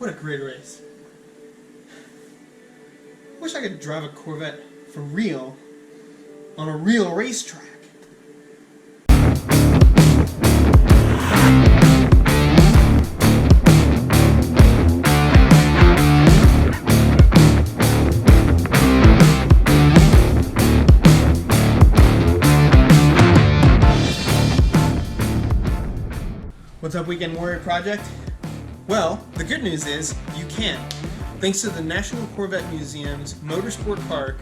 What a great race. Wish I could drive a Corvette for real on a real racetrack. What's up, Weekend Warrior Project? Well, the good news is you can. Thanks to the National Corvette Museum's Motorsport Park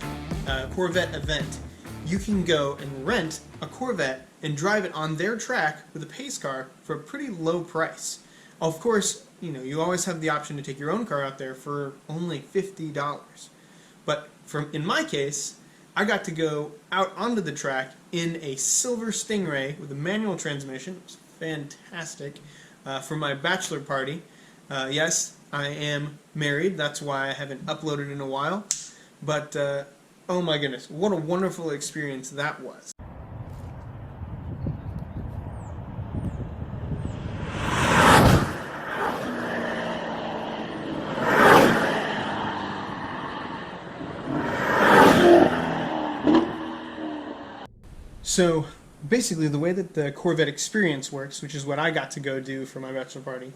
Corvette event, you can go and rent a Corvette and drive it on their track with a pace car for a pretty low price. Of course, you always have the option to take your own car out there for only $50. But in my case, I got to go out onto the track in a silver Stingray with a manual transmission. It was fantastic for my bachelor party. Yes, I am married. That's why I haven't uploaded in a while. But oh my goodness, what a wonderful experience that was. So basically, the way that the Corvette Experience works, which is what I got to go do for my bachelor party,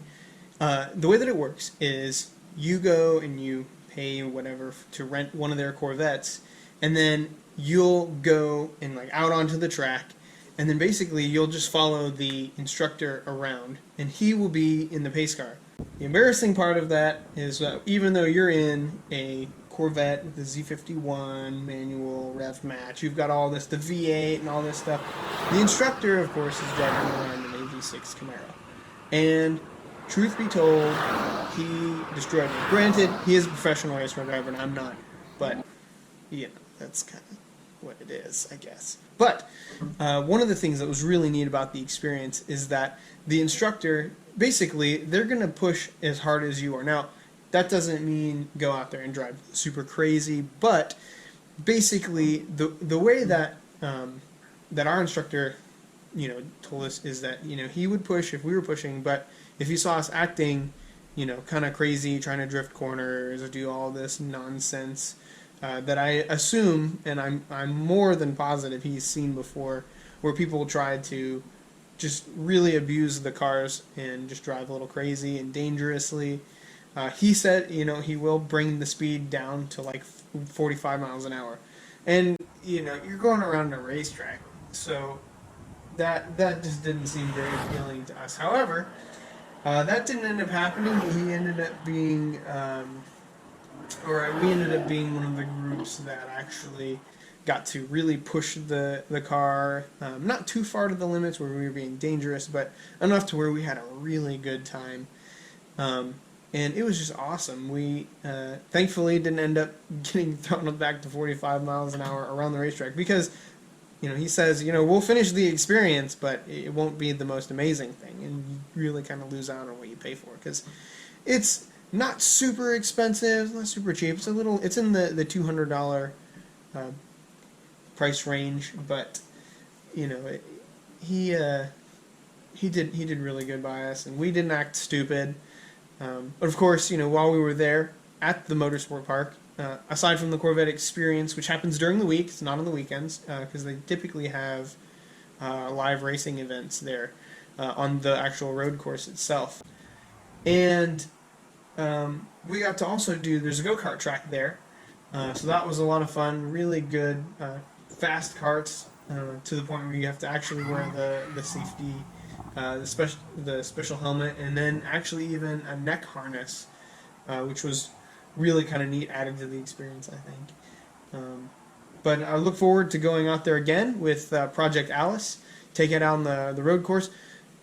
the way that it works is you go and you pay whatever to rent one of their Corvettes, and then you'll go and out onto the track, and then basically you'll just follow the instructor around, and he will be in the pace car. The embarrassing part of that is that even though you're in a Corvette with the Z51 manual rev match, you've got all this, the V8 and all this stuff, the instructor, of course, is driving around an AV6 Camaro. And truth be told, he destroyed me. Granted, he is a professional race car driver and I'm not, but that's kind of what it is, I guess. But one of the things that was really neat about the experience is that the instructor, basically, they're going to push as hard as you are. Now, that doesn't mean go out there and drive super crazy, but basically the way that that our instructor told us is that he would push if we were pushing, but if he saw us acting kind of crazy, trying to drift corners or do all this nonsense that I assume, and I'm more than positive he's seen before, where people try to just really abuse the cars and just drive a little crazy and dangerously. He said, he will bring the speed down to like 45 miles an hour. And, you're going around a racetrack, so that just didn't seem very appealing to us. However, that didn't end up happening. He ended up being, we ended up being one of the groups that actually got to really push the car, not too far to the limits where we were being dangerous, but enough to where we had a really good time. And it was just awesome. We thankfully didn't end up getting thrown back to 45 miles an hour around the racetrack because, he says, we'll finish the experience, but it won't be the most amazing thing, and you really kind of lose out on what you pay for because it's not super expensive, not super cheap. It's in the $200 price range, but he did really good by us, and we didn't act stupid. But of course, while we were there at the Motorsport Park, aside from the Corvette Experience, which happens during the week, it's not on the weekends, because they typically have live racing events there on the actual road course itself. And we got to also there's a go-kart track there, so that was a lot of fun, really good, fast karts, to the point where you have to actually wear the safety the special helmet, and then actually even a neck harness, which was really kind of neat, added to the experience, I think. But I look forward to going out there again with Project Alice, take it out on the road course.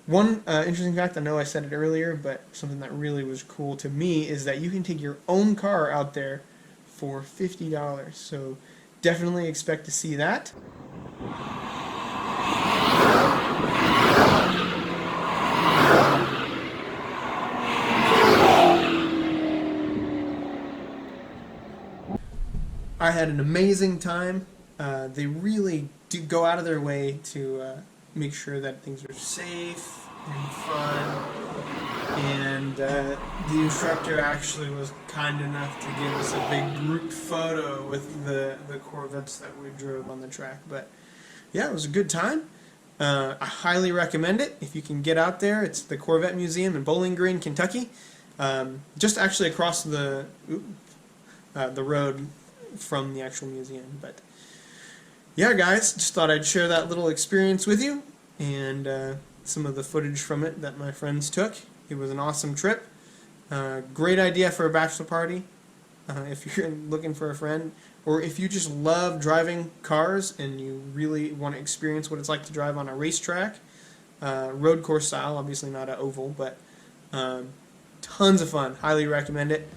One interesting fact, I know I said it earlier, but something that really was cool to me is that you can take your own car out there for $50. So definitely expect to see that. I had an amazing time. They really do go out of their way to make sure that things are safe and fun, and And the instructor actually was kind enough to give us a big group photo with the Corvettes that we drove on the track. But yeah, it was a good time. I highly recommend it if you can get out there. It's the Corvette Museum in Bowling Green, Kentucky, just actually across the road from the actual museum. But yeah, guys, just thought I'd share that little experience with you and some of the footage from it that my friends took. It was an awesome trip. Great idea for a bachelor party if you're looking for a friend, or if you just love driving cars and you really want to experience what it's like to drive on a racetrack, road course style, obviously not an oval, but tons of fun. Highly recommend it.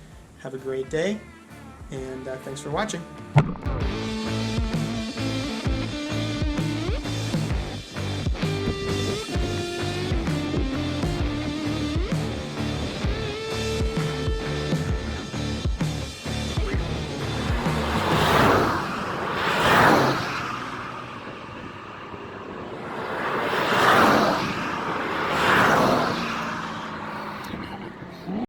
Have a great day, and thanks for watching.